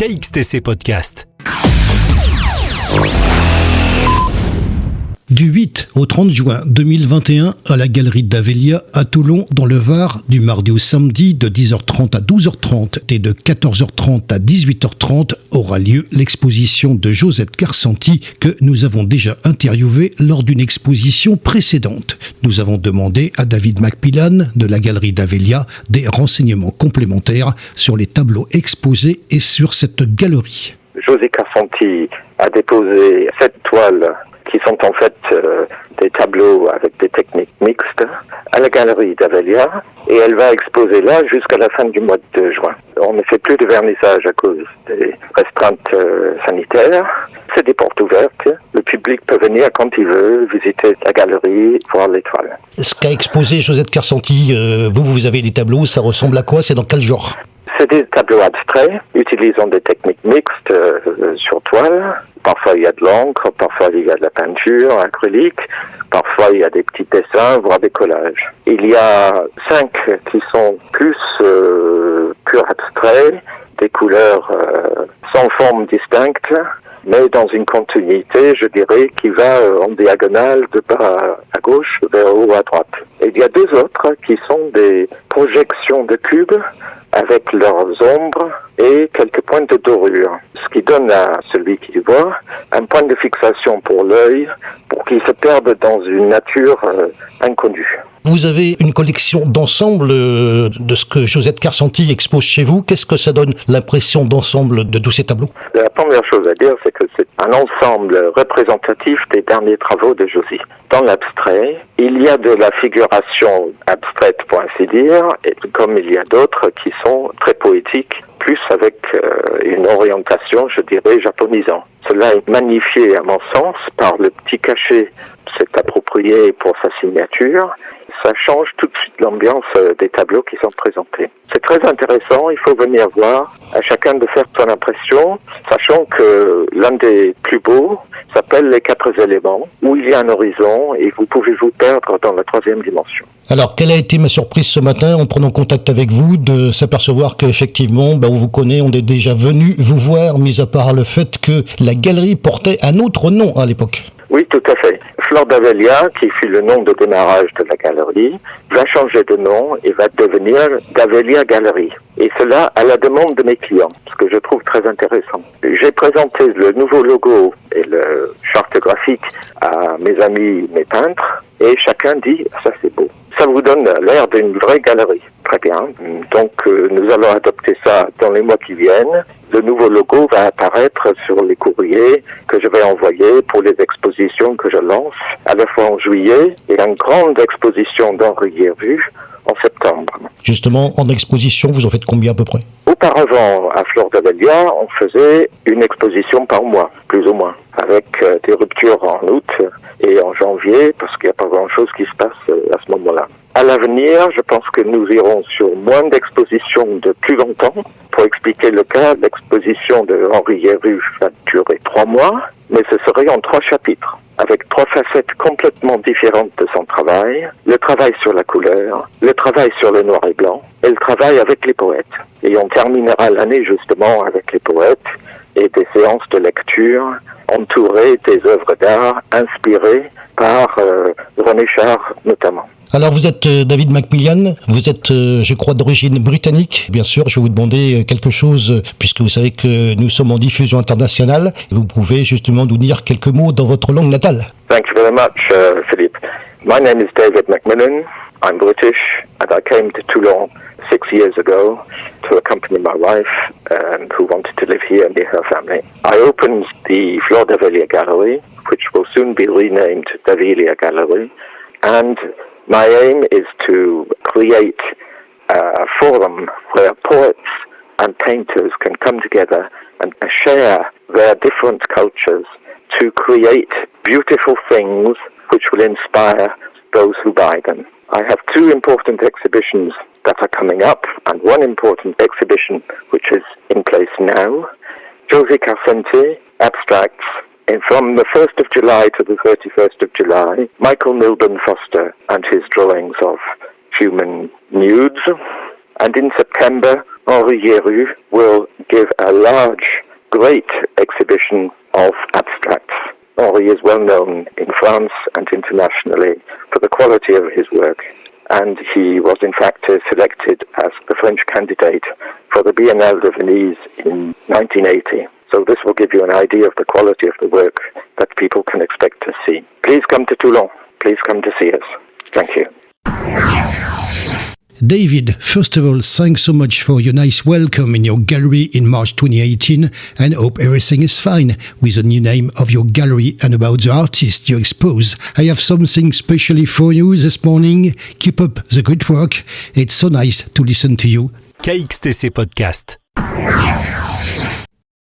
KXTC Podcast. Du 8 au 30 juin 2021 à la Galerie d'Avelia à Toulon dans le Var, du mardi au samedi de 10h30 à 12h30 et de 14h30 à 18h30 aura lieu l'exposition de Josette Carsanti que nous avons déjà interviewée lors d'une exposition précédente. Nous avons demandé à David Macmillan de la Galerie d'Avelia des renseignements complémentaires sur les tableaux exposés et sur cette galerie. Josette Carsanti a déposé 7 toiles qui sont en fait des tableaux avec des techniques mixtes à la Galerie d'Avelia et elle va exposer là jusqu'à la fin du mois de juin. On ne fait plus de vernissage à cause des restreintes sanitaires. C'est des portes ouvertes. Le public peut venir quand il veut visiter la galerie, voir les toiles. Ce qu'a exposé Josette Carsanti, vous avez des tableaux, ça ressemble à quoi? C'est dans quel genre? C'est des tableaux abstraits, utilisant des techniques mixtes sur toile. Parfois il y a de l'encre, parfois il y a de la peinture acrylique, parfois il y a des petits dessins, voire des collages. Il y a 5 qui sont plus purs abstraits, des couleurs sans forme distincte, mais dans une continuité, je dirais, qui va en diagonale de bas à gauche vers haut à droite. Et il y a 2 autres qui sont des projections de cubes avec leurs ombres et quelques points de dorure, ce qui donne à celui qui voit un point de fixation pour l'œil pour qu'il se perde dans une nature inconnue. Vous avez une collection d'ensemble de ce que Josette Carsanti expose chez vous. Qu'est-ce que ça donne l'impression d'ensemble de tous ces tableaux? La première chose à dire, c'est que c'est un ensemble représentatif des derniers travaux de Josie. Dans l'abstrait, il y a de la figuration abstraite, pour ainsi dire, et comme il y a d'autres qui sont très poétiques, plus avec une orientation, je dirais, japonisant. Cela est magnifié, à mon sens, par le petit cachet c'est approprié pour sa signature. Ça change tout de suite l'ambiance des tableaux qui sont présentés. C'est très intéressant, il faut venir voir, à chacun de faire son impression, sachant que l'un des plus beaux s'appelle Les 4 éléments, où il y a un horizon et vous pouvez vous perdre dans la 3e dimension. Alors, quelle a été ma surprise ce matin en prenant contact avec vous de s'apercevoir qu'effectivement, on vous connaît, on est déjà venu vous voir, mis à part le fait que la galerie portait un autre nom à l'époque. Oui, tout à fait. Flore d'Avelia, qui fut le nom de démarrage de la galerie, va changer de nom et va devenir d'Avelia Galerie. Et cela à la demande de mes clients, ce que je trouve très intéressant. J'ai présenté le nouveau logo et le charte graphique à mes amis, mes peintres, et chacun dit « ça c'est beau ». Ça vous donne l'air d'une vraie galerie. Très bien. Donc nous allons adopter ça dans les mois qui viennent. Le nouveau logo va apparaître sur les courriers que je vais envoyer pour les expositions que je lance, à la fois en juillet et une grande exposition d'Henri Guervu en septembre. Justement, en exposition, vous en faites combien à peu près? Auparavant, à Flore d'Avelia, on faisait une exposition par mois, plus ou moins, avec des ruptures en août et en janvier, parce qu'il n'y a pas grand-chose qui se passe à ce moment-là. À l'avenir, je pense que nous irons sur moins d'expositions de plus longtemps. Pour expliquer le cas, l'exposition de Henri Guervu va durer 3 mois, mais ce serait en 3 chapitres, avec 3 facettes complètement différentes de son travail. Le travail sur la couleur, le travail sur le noir et blanc, et le travail avec les poètes. Et on terminera l'année justement avec les poètes et des séances de lecture entourées des œuvres d'art inspirées par René Char notamment. Alors vous êtes David Macmillan, vous êtes je crois d'origine britannique. Bien sûr, je vais vous demander quelque chose puisque vous savez que nous sommes en diffusion internationale. Vous pouvez justement nous dire quelques mots dans votre langue natale. Thank you very much, Philippe. My name is David Macmillan. I'm British and I came to Toulon 6 years ago to accompany my wife who wanted to live here near her family. I opened the Flore d'Avelia Gallery, which will soon be renamed d'Avelia Gallery, and my aim is to create a forum where poets and painters can come together and share their different cultures to create beautiful things which will inspire those who buy them. I have 2 important exhibitions that are coming up and 1 important exhibition which is in place now. Josette Carsanti, abstracts. And from the 1st of July to the 31st of July, Michael Milburn Foster and his drawings of human nudes. And in September, Henri Guervu will give a large great exhibition of abstracts. Henri is well known in France and internationally for the quality of his work, and he was in fact selected as the French candidate for the Biennale de Venise in 1980. So this will give you an idea of the quality of the work that people can expect to see. Please come to Toulon. Please come to see us. Thank you. David, first of all, thanks so much for your nice welcome in your gallery in March 2018, and hope everything is fine with the new name of your gallery and about the artists you expose. I have something specially for you this morning. Keep up the good work. It's so nice to listen to you. KXTC Podcast.